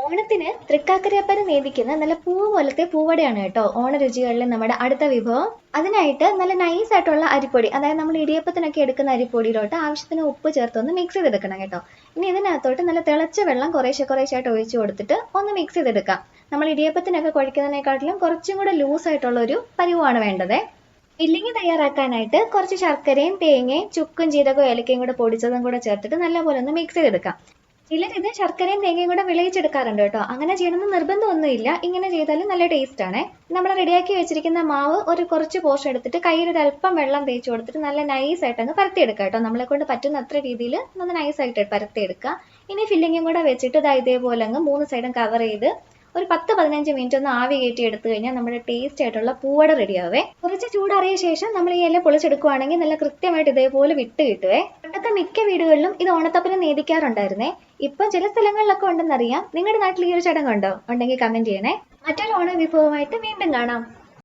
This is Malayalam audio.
ഓണത്തിന് തൃക്കാക്കരയപ്പന് നേദിക്കുന്ന നല്ല പൂവ് പോലത്തെ പൂവടയാണ് കേട്ടോ ഓണരുചികളിലെ നമ്മുടെ അടുത്ത വിഭവം. അതിനായിട്ട് നല്ല നൈസ് ആയിട്ടുള്ള അരിപ്പൊടി, അതായത് നമ്മൾ ഇടിയപ്പത്തിനൊക്കെ എടുക്കുന്ന അരിപ്പൊടിയിലോട്ട് ആവശ്യത്തിന് ഉപ്പ് ചേർത്തൊന്ന് മിക്സ് ചെയ്തെടുക്കണം കേട്ടോ. ഇനി ഇതിനകത്തോട്ട് നല്ല തിളച്ച വെള്ളം കുറേശ്ശെ കുറേശ്ശായിട്ട് ഒഴിച്ചു കൊടുത്തിട്ട് ഒന്ന് മിക്സ് ചെയ്തെടുക്കാം. നമ്മൾ ഇടിയപ്പത്തിനൊക്കെ കുഴയ്ക്കുന്നതിനെക്കാട്ടിലും കുറച്ചും കൂടെ ലൂസ് ആയിട്ടുള്ള ഒരു പരുവാണ് വേണ്ടത്. ഫില്ലിങ് തയ്യാറാക്കാനായിട്ട് കുറച്ച് ശർക്കരയും തേങ്ങയും ചുക്കും ജീരകവും ഏലക്കയും കൂടെ പൊടിച്ചതും കൂടെ ചേർത്തിട്ട് നല്ലപോലെ ഒന്ന് മിക്സ് ചെയ്തെടുക്കാം. ചിലർ ഇത് ശർക്കരയും തേങ്ങയും കൂടെ വിളയിച്ചെടുക്കാറുണ്ട് കേട്ടോ. അങ്ങനെ ചെയ്യണമെന്ന് നിർബന്ധമൊന്നുമില്ല, ഇങ്ങനെ ചെയ്താലും നല്ല ടേസ്റ്റ് ആണ്. നമ്മൾ റെഡിയാക്കി വെച്ചിരിക്കുന്ന മാവ് ഒരു കുറച്ച് പോർഷൻ എടുത്തിട്ട് കയ്യിൽ ഒരു അല്പം വെള്ളം തേച്ച് കൊടുത്തിട്ട് നല്ല നൈസ് ആയിട്ട് അങ്ങ് പരത്തിയെടുക്കുക കേട്ടോ. നമ്മളെ കൊണ്ട് പറ്റുന്ന അത്ര രീതിയിൽ ഒന്ന് നൈസ് ആയിട്ട് പരത്തിയെടുക്കുക. ഇനി ഫില്ലിങ്ങും കൂടെ വെച്ചിട്ട് ഇതേപോലെ അങ്ങ് 3 സൈഡും കവർ ചെയ്ത് ഒരു 10-15 മിനിറ്റ് ഒന്ന് ആവി കയറ്റി എടുത്തു കഴിഞ്ഞാൽ നമ്മുടെ ടേസ്റ്റ് ആയിട്ടുള്ള പൂവട റെഡിയാവേ. കുറച്ച് ചൂടാറിയ ശേഷം നമ്മൾ ഈ ഇല പൊളിച്ചെടുക്കുവാണെങ്കിൽ നല്ല കൃത്യമായിട്ട് ഇതേപോലെ വിട്ട് കിട്ടുവേ. പണ്ടത്തെ മിക്ക വീടുകളിലും ഇത് ഓണത്തപ്പന് നേദിക്കാറുണ്ടായിരുന്നേ. ഇപ്പം ചില സ്ഥലങ്ങളിലൊക്കെ ഉണ്ടെന്നറിയാം. നിങ്ങളുടെ നാട്ടിൽ ഈ ഒരു ചടങ്ങുണ്ടോ? ഉണ്ടെങ്കിൽ കമന്റ് ചെയ്യണേ. മറ്റൊരു ഓണ വിഭവമായിട്ട് വീണ്ടും കാണാം.